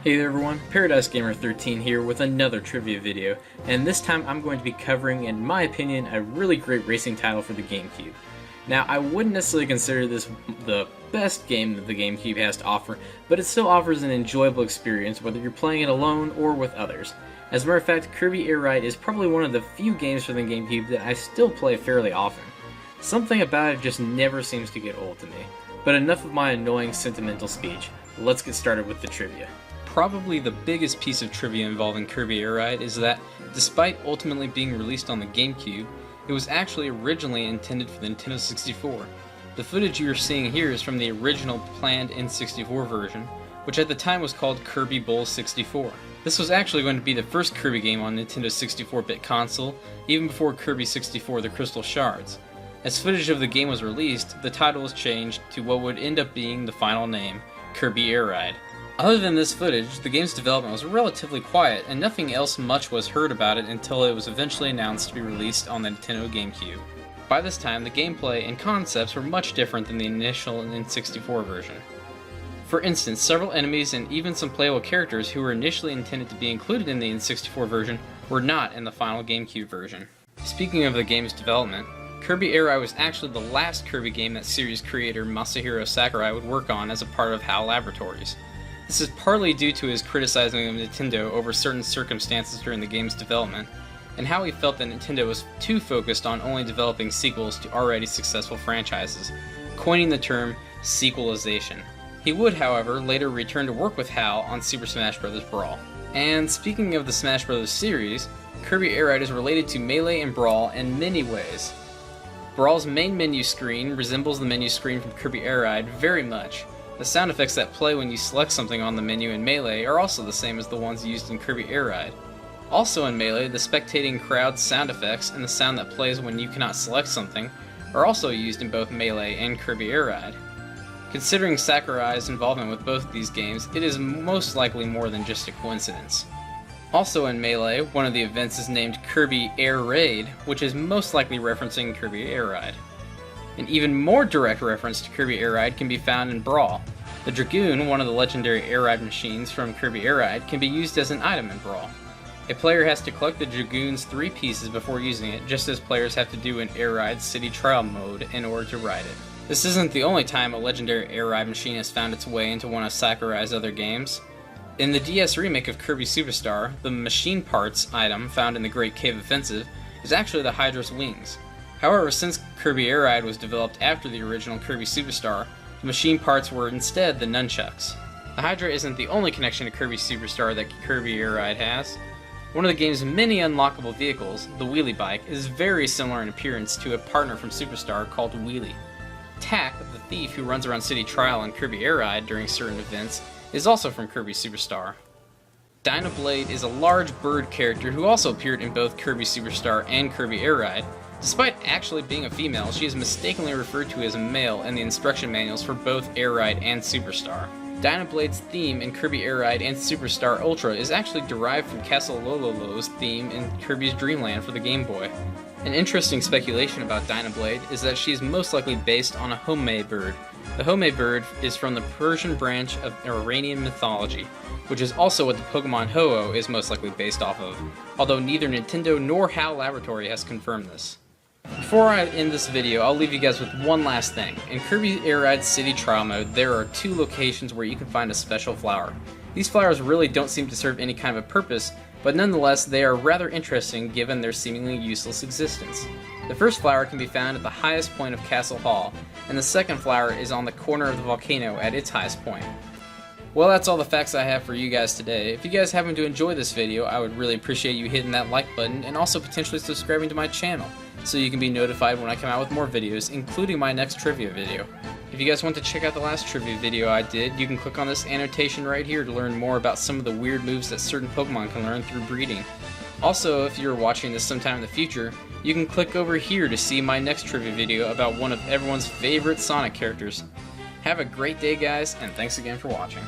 Hey there everyone, Paradise Gamer 13 here with another trivia video, and this time I'm going to be covering, in my opinion, a really great racing title for the Gamecube. Now, I wouldn't necessarily consider this the best game that the Gamecube has to offer, but it still offers an enjoyable experience whether you're playing it alone or with others. As a matter of fact, Kirby Air Ride is probably one of the few games for the Gamecube that I still play fairly often. Something about it just never seems to get old to me. But enough of my annoying sentimental speech, let's get started with the trivia. Probably the biggest piece of trivia involving Kirby Air Ride is that, despite ultimately being released on the Gamecube, it was actually originally intended for the Nintendo 64. The footage you are seeing here is from the original planned N64 version, which at the time was called Kirby Bowl 64. This was actually going to be the first Kirby game on Nintendo's 64-bit console, even before Kirby 64 The Crystal Shards. As footage of the game was released, the title was changed to what would end up being the final name, Kirby Air Ride. Other than this footage, the game's development was relatively quiet, and nothing else much was heard about it until it was eventually announced to be released on the Nintendo GameCube. By this time, the gameplay and concepts were much different than the initial N64 version. For instance, several enemies and even some playable characters who were initially intended to be included in the N64 version were not in the final GameCube version. Speaking of the game's development, Kirby Air Ride was actually the last Kirby game that series creator Masahiro Sakurai would work on as a part of HAL Laboratories. This is partly due to his criticizing of Nintendo over certain circumstances during the game's development, and how he felt that Nintendo was too focused on only developing sequels to already successful franchises, coining the term sequelization. He would, however, later return to work with HAL on Super Smash Bros. Brawl. And speaking of the Smash Bros. Series, Kirby Air Ride is related to Melee and Brawl in many ways. Brawl's main menu screen resembles the menu screen from Kirby Air Ride very much. The sound effects that play when you select something on the menu in Melee are also the same as the ones used in Kirby Air Ride. Also in Melee, the spectating crowd sound effects and the sound that plays when you cannot select something are also used in both Melee and Kirby Air Ride. Considering Sakurai's involvement with both of these games, it is most likely more than just a coincidence. Also in Melee, one of the events is named Kirby Air Raid, which is most likely referencing Kirby Air Ride. An even more direct reference to Kirby Air Ride can be found in Brawl. The Dragoon, one of the legendary Air Ride machines from Kirby Air Ride, can be used as an item in Brawl. A player has to collect the Dragoon's 3 pieces before using it, just as players have to do in Air Ride's City Trial mode in order to ride it. This isn't the only time a legendary Air Ride machine has found its way into one of Sakurai's other games. In the DS remake of Kirby Superstar, the machine parts item found in the Great Cave Offensive is actually the Hydra's wings. However, since Kirby Air Ride was developed after the original Kirby Superstar, the machine parts were instead the nunchucks. The Hydra isn't the only connection to Kirby Superstar that Kirby Air Ride has. One of the game's many unlockable vehicles, the Wheelie Bike, is very similar in appearance to a partner from Superstar called Wheelie. Tack, the thief who runs around City Trial in Kirby Air Ride during certain events, is also from Kirby Superstar. Dynablade is a large bird character who also appeared in both Kirby Superstar and Kirby Air Ride. Despite actually being a female, she is mistakenly referred to as a male in the instruction manuals for both Air Ride and Superstar. Dynablade's theme in Kirby Air Ride and Superstar Ultra is actually derived from Castle Lololo's theme in Kirby's Dream Land for the Game Boy. An interesting speculation about Dynablade is that she is most likely based on a Homei bird. The Homei bird is from the Persian branch of Iranian mythology, which is also what the Pokemon Ho-Oh is most likely based off of, although neither Nintendo nor HAL Laboratory has confirmed this. Before I end this video, I'll leave you guys with one last thing. In Kirby Air Ride's City Trial mode, there are 2 locations where you can find a special flower. These flowers really don't seem to serve any kind of a purpose, but nonetheless they are rather interesting given their seemingly useless existence. The first flower can be found at the highest point of Castle Hall, and the second flower is on the corner of the volcano at its highest point. Well, that's all the facts I have for you guys today. If you guys happen to enjoy this video, I would really appreciate you hitting that like button and also potentially subscribing to my channel, so you can be notified when I come out with more videos, including my next trivia video. If you guys want to check out the last trivia video I did, you can click on this annotation right here to learn more about some of the weird moves that certain Pokemon can learn through breeding. Also, if you're watching this sometime in the future, you can click over here to see my next trivia video about one of everyone's favorite Sonic characters. Have a great day, guys, and thanks again for watching.